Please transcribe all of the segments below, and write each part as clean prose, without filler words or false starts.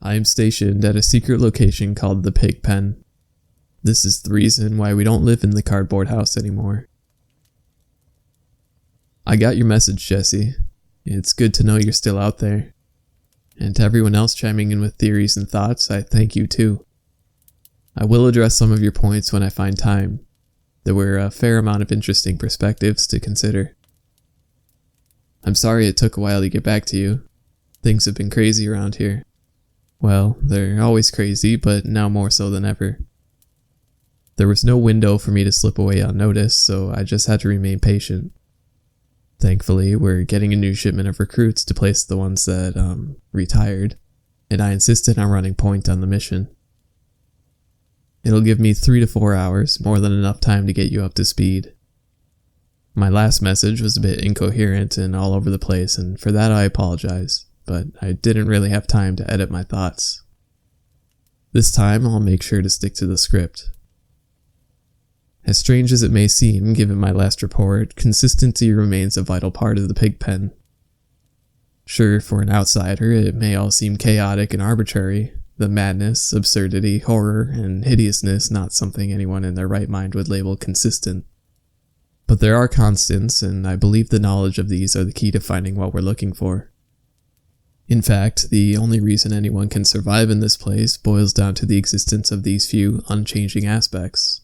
I am stationed at a secret location called the Pig Pen. This is the reason why we don't live in the cardboard house anymore. I got your message, Jesse. It's good to know you're still out there. And to everyone else chiming in with theories and thoughts, I thank you too. I will address some of your points when I find time. There were a fair amount of interesting perspectives to consider. I'm sorry it took a while to get back to you. Things have been crazy around here. Well, they're always crazy, but now more so than ever. There was no window for me to slip away unnoticed, so I just had to remain patient. Thankfully, we're getting a new shipment of recruits to place the ones that, retired, and I insisted on running point on the mission. It'll give me 3 to 4 hours, more than enough time to get you up to speed. My last message was a bit incoherent and all over the place, and for that I apologize, but I didn't really have time to edit my thoughts. This time I'll make sure to stick to the script. As strange as it may seem, given my last report, consistency remains a vital part of the Pig Pen. Sure, for an outsider, it may all seem chaotic and arbitrary, the madness, absurdity, horror, and hideousness not something anyone in their right mind would label consistent. But there are constants, and I believe the knowledge of these are the key to finding what we're looking for. In fact, the only reason anyone can survive in this place boils down to the existence of these few unchanging aspects.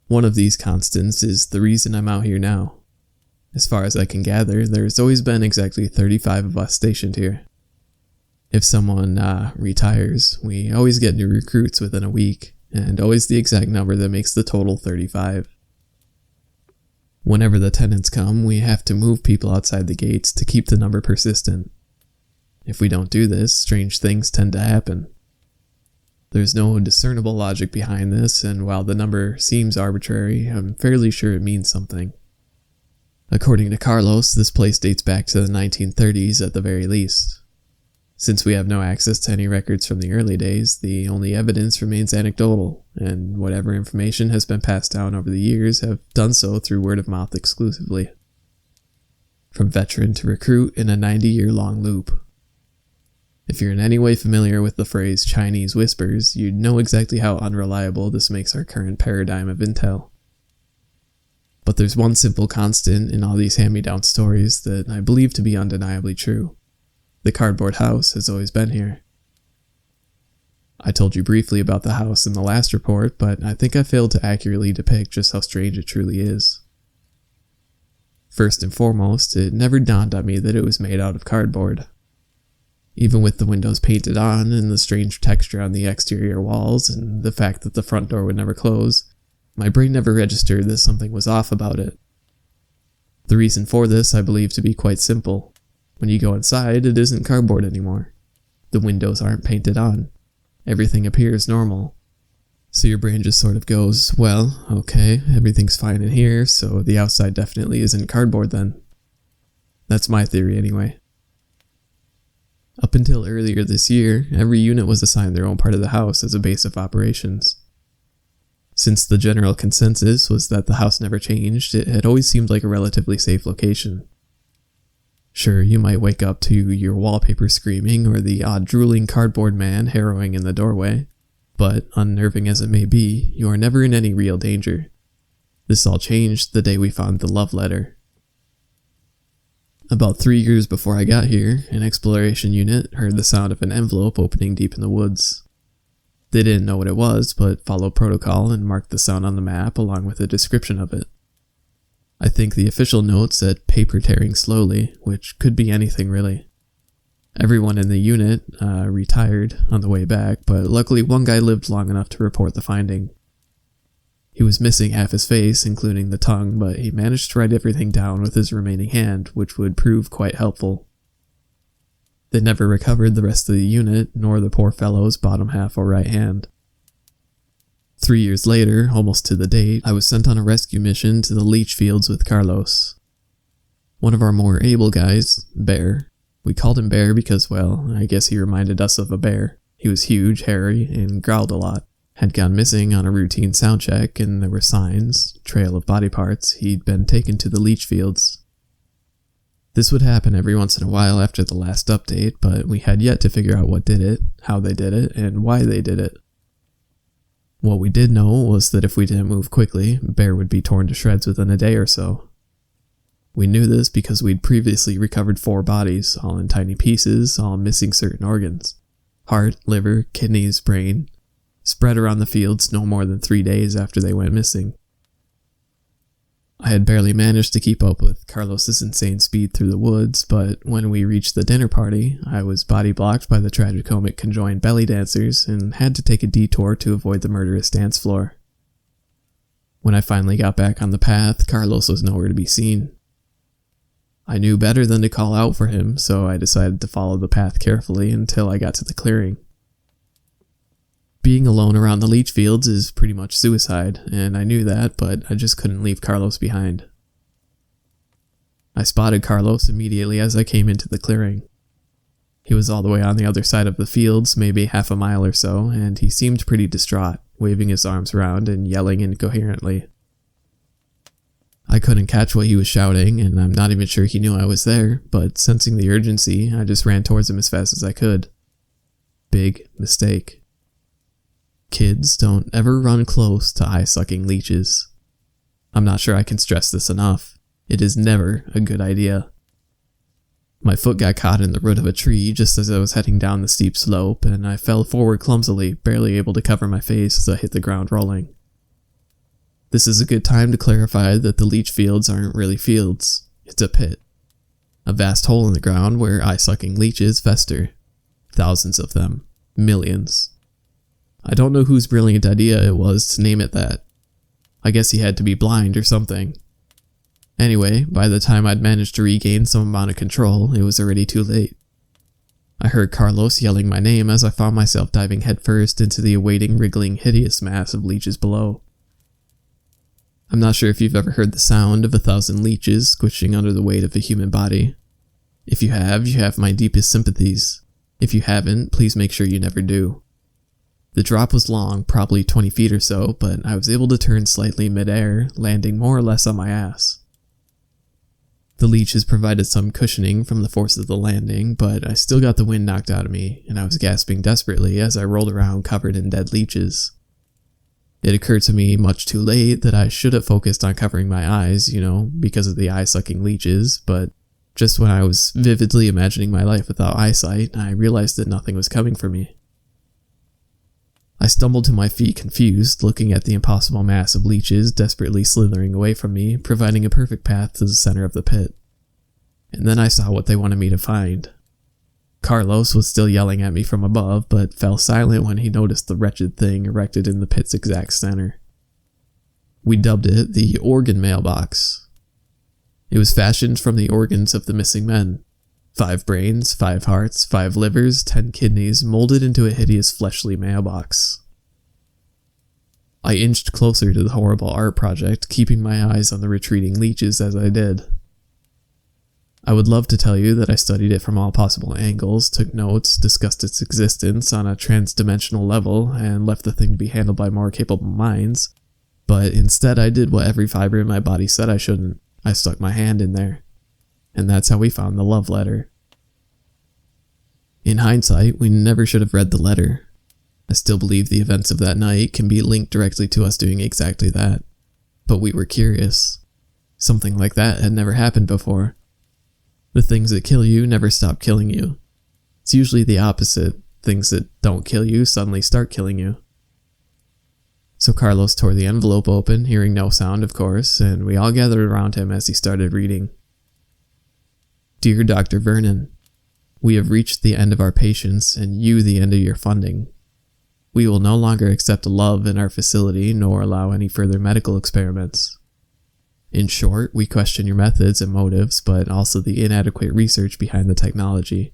One of these constants is the reason I'm out here now. As far as I can gather, there's always been exactly 35 of us stationed here. If someone, retires, we always get new recruits within a week, and always the exact number that makes the total 35. Whenever the tenants come, we have to move people outside the gates to keep the number persistent. If we don't do this, strange things tend to happen. There's no discernible logic behind this, and while the number seems arbitrary, I'm fairly sure it means something. According to Carlos, this place dates back to the 1930s at the very least. Since we have no access to any records from the early days, the only evidence remains anecdotal, and whatever information has been passed down over the years have done so through word of mouth exclusively. From veteran to recruit in a 90-year-long loop. If you're in any way familiar with the phrase Chinese whispers, you'd know exactly how unreliable this makes our current paradigm of intel. But there's one simple constant in all these hand-me-down stories that I believe to be undeniably true. The cardboard house has always been here. I told you briefly about the house in the last report, but I think I failed to accurately depict just how strange it truly is. First and foremost, it never dawned on me that it was made out of cardboard. Even with the windows painted on, and the strange texture on the exterior walls, and the fact that the front door would never close, my brain never registered that something was off about it. The reason for this I believe to be quite simple. When you go inside, it isn't cardboard anymore. The windows aren't painted on. Everything appears normal. So your brain just sort of goes, well, okay, everything's fine in here, so the outside definitely isn't cardboard then. That's my theory anyway. Up until earlier this year, every unit was assigned their own part of the house as a base of operations. Since the general consensus was that the house never changed, it had always seemed like a relatively safe location. Sure, you might wake up to your wallpaper screaming or the odd drooling cardboard man harrowing in the doorway, but unnerving as it may be, you are never in any real danger. This all changed the day we found the love letter. About 3 years before I got here, an exploration unit heard the sound of an envelope opening deep in the woods. They didn't know what it was, but followed protocol and marked the sound on the map along with a description of it. I think the official note said paper tearing slowly, which could be anything really. Everyone in the unit retired on the way back, but luckily one guy lived long enough to report the finding. He was missing half his face, including the tongue, but he managed to write everything down with his remaining hand, which would prove quite helpful. They never recovered the rest of the unit, nor the poor fellow's bottom half or right hand. 3 years later, almost to the date, I was sent on a rescue mission to the leach fields with Carlos. One of our more able guys, Bear. We called him Bear because, well, I guess he reminded us of a bear. He was huge, hairy, and growled a lot. Had gone missing on a routine sound check, and there were signs, trail of body parts, he'd been taken to the leach fields. This would happen every once in a while after the last update, but we had yet to figure out what did it, how they did it, and why they did it. What we did know was that if we didn't move quickly, Bear would be torn to shreds within a day or so. We knew this because we'd previously recovered 4 bodies, all in tiny pieces, all missing certain organs. Heart, liver, kidneys, brain, spread around the fields no more than 3 days after they went missing. I had barely managed to keep up with Carlos's insane speed through the woods, but when we reached the dinner party, I was body blocked by the tragicomic conjoined belly dancers and had to take a detour to avoid the murderous dance floor. When I finally got back on the path, Carlos was nowhere to be seen. I knew better than to call out for him, so I decided to follow the path carefully until I got to the clearing. Being alone around the leach fields is pretty much suicide, and I knew that, but I just couldn't leave Carlos behind. I spotted Carlos immediately as I came into the clearing. He was all the way on the other side of the fields, maybe half a mile or so, and he seemed pretty distraught, waving his arms around and yelling incoherently. I couldn't catch what he was shouting, and I'm not even sure he knew I was there, but sensing the urgency, I just ran towards him as fast as I could. Big mistake. Kids don't ever run close to eye-sucking leeches. I'm not sure I can stress this enough. It is never a good idea. My foot got caught in the root of a tree just as I was heading down the steep slope, and I fell forward clumsily, barely able to cover my face as I hit the ground rolling. This is a good time to clarify that the leach fields aren't really fields. It's a pit. A vast hole in the ground where eye-sucking leeches fester. Thousands of them. Millions. I don't know whose brilliant idea it was to name it that. I guess he had to be blind or something. Anyway, by the time I'd managed to regain some amount of control, it was already too late. I heard Carlos yelling my name as I found myself diving headfirst into the awaiting, wriggling, hideous mass of leeches below. I'm not sure if you've ever heard the sound of 1,000 leeches squishing under the weight of a human body. If you have my deepest sympathies. If you haven't, please make sure you never do. The drop was long, probably 20 feet or so, but I was able to turn slightly mid-air, landing more or less on my ass. The leeches provided some cushioning from the force of the landing, but I still got the wind knocked out of me, and I was gasping desperately as I rolled around covered in dead leeches. It occurred to me much too late that I should have focused on covering my eyes, because of the eye-sucking leeches, but just when I was vividly imagining my life without eyesight, I realized that nothing was coming for me. I stumbled to my feet confused, looking at the impossible mass of leeches desperately slithering away from me, providing a perfect path to the center of the pit. And then I saw what they wanted me to find. Carlos was still yelling at me from above, but fell silent when he noticed the wretched thing erected in the pit's exact center. We dubbed it the organ mailbox. It was fashioned from the organs of the missing men. 5 brains, 5 hearts, 5 livers, 10 kidneys, molded into a hideous fleshly mailbox. I inched closer to the horrible art project, keeping my eyes on the retreating leeches as I did. I would love to tell you that I studied it from all possible angles, took notes, discussed its existence on a trans-dimensional level, and left the thing to be handled by more capable minds, but instead I did what every fiber in my body said I shouldn't. I stuck my hand in there. And that's how we found the love letter. In hindsight, we never should have read the letter. I still believe the events of that night can be linked directly to us doing exactly that. But we were curious. Something like that had never happened before. The things that kill you never stop killing you. It's usually the opposite. Things that don't kill you suddenly start killing you. So Carlos tore the envelope open, hearing no sound, of course, and we all gathered around him as he started reading. Dear Dr. Vernon, we have reached the end of our patience and you the end of your funding. We will no longer accept love in our facility nor allow any further medical experiments. In short, we question your methods and motives, but also the inadequate research behind the technology.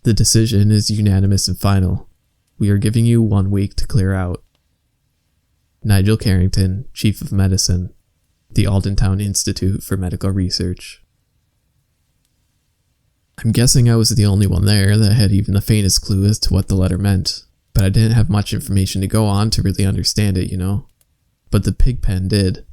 The decision is unanimous and final. We are giving you 1 week to clear out. Nigel Carrington, Chief of Medicine, the Aldentown Institute for Medical Research. I'm guessing I was the only one there that had even the faintest clue as to what the letter meant, but I didn't have much information to go on to really understand it, But the pig pen did.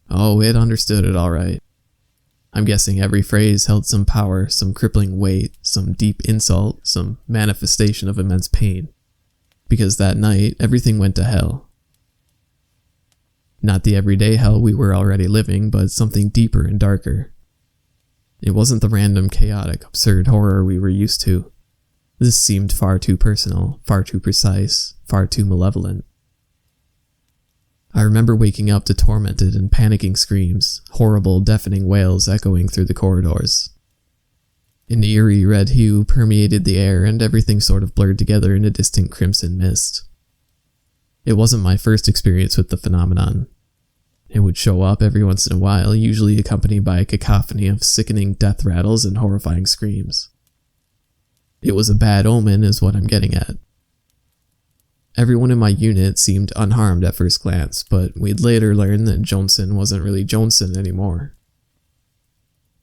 Oh, it understood it all right. I'm guessing every phrase held some power, some crippling weight, some deep insult, some manifestation of immense pain. Because that night, everything went to hell. Not the everyday hell we were already living, but something deeper and darker. It wasn't the random, chaotic, absurd horror we were used to. This seemed far too personal, far too precise, far too malevolent. I remember waking up to tormented and panicking screams, horrible, deafening wails echoing through the corridors. An eerie red hue permeated the air, and everything sort of blurred together in a distant crimson mist. It wasn't my first experience with the phenomenon. It would show up every once in a while, usually accompanied by a cacophony of sickening death rattles and horrifying screams. It was a bad omen, is what I'm getting at. Everyone in my unit seemed unharmed at first glance, but we'd later learn that Johnson wasn't really Johnson anymore.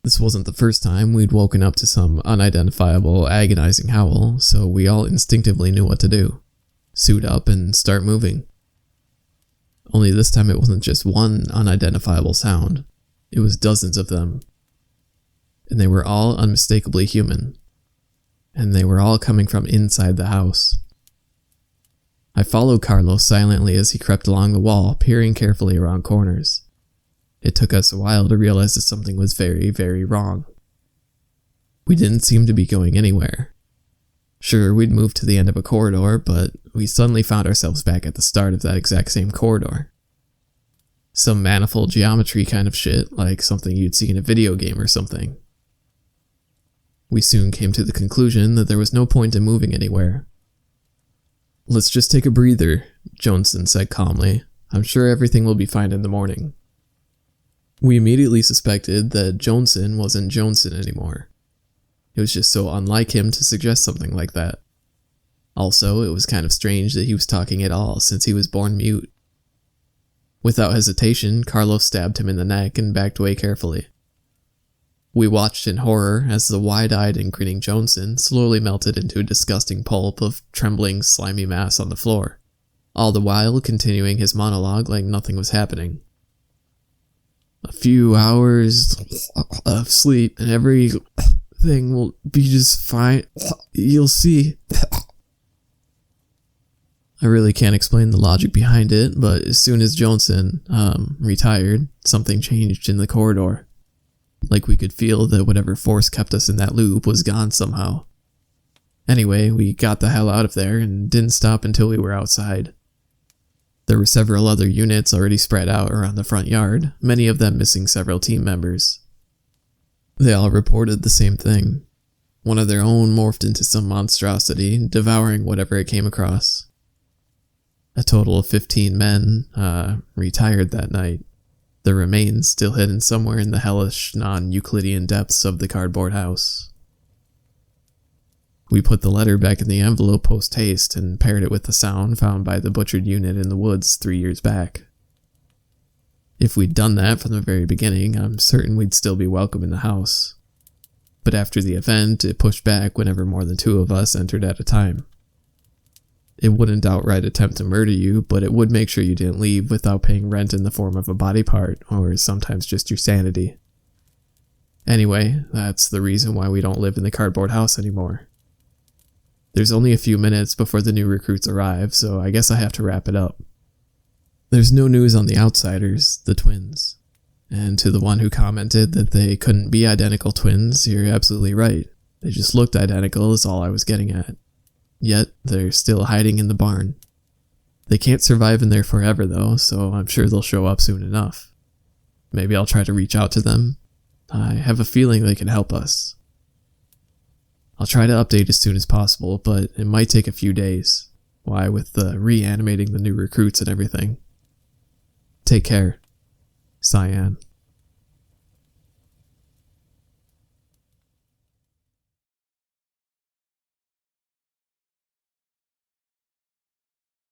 This wasn't the first time we'd woken up to some unidentifiable, agonizing howl, so we all instinctively knew what to do. Suit up and start moving. Only this time it wasn't just one unidentifiable sound. It was dozens of them. And they were all unmistakably human. And they were all coming from inside the house. I followed Carlos silently as he crept along the wall, peering carefully around corners. It took us a while to realize that something was very, very wrong. We didn't seem to be going anywhere. Sure, we'd moved to the end of a corridor, but we suddenly found ourselves back at the start of that exact same corridor. Some manifold geometry kind of shit, like something you'd see in a video game or something. We soon came to the conclusion that there was no point in moving anywhere. "Let's just take a breather," Johnson said calmly. "I'm sure everything will be fine in the morning." We immediately suspected that Johnson wasn't Johnson anymore. It was just so unlike him to suggest something like that. Also, it was kind of strange that he was talking at all, since he was born mute. Without hesitation, Carlos stabbed him in the neck and backed away carefully. We watched in horror as the wide-eyed and grinning Johnson slowly melted into a disgusting pulp of trembling, slimy mass on the floor, all the while continuing his monologue like nothing was happening. "A few hours of sleep and everything will be just fine. You'll see." I really can't explain the logic behind it, but as soon as Johnson, retired, something changed in the corridor. Like we could feel that whatever force kept us in that loop was gone somehow. Anyway, we got the hell out of there and didn't stop until we were outside. There were several other units already spread out around the front yard, many of them missing several team members. They all reported the same thing. One of their own morphed into some monstrosity, devouring whatever it came across. A total of 15 men, retired that night. The remains still hidden somewhere in the hellish, non-Euclidean depths of the cardboard house. We put the letter back in the envelope post-haste and paired it with the sound found by the butchered unit in the woods 3 years back. If we'd done that from the very beginning, I'm certain we'd still be welcome in the house. But after the event, it pushed back whenever more than 2 of us entered at a time. It wouldn't outright attempt to murder you, but it would make sure you didn't leave without paying rent in the form of a body part, or sometimes just your sanity. Anyway, that's the reason why we don't live in the cardboard house anymore. There's only a few minutes before the new recruits arrive, so I guess I have to wrap it up. There's no news on the outsiders, the twins. And to the one who commented that they couldn't be identical twins, you're absolutely right. They just looked identical is all I was getting at. Yet, they're still hiding in the barn. They can't survive in there forever though, so I'm sure they'll show up soon enough. Maybe I'll try to reach out to them. I have a feeling they can help us. I'll try to update as soon as possible, but it might take a few days. Why, with the reanimating the new recruits and everything. Take care. Cyan.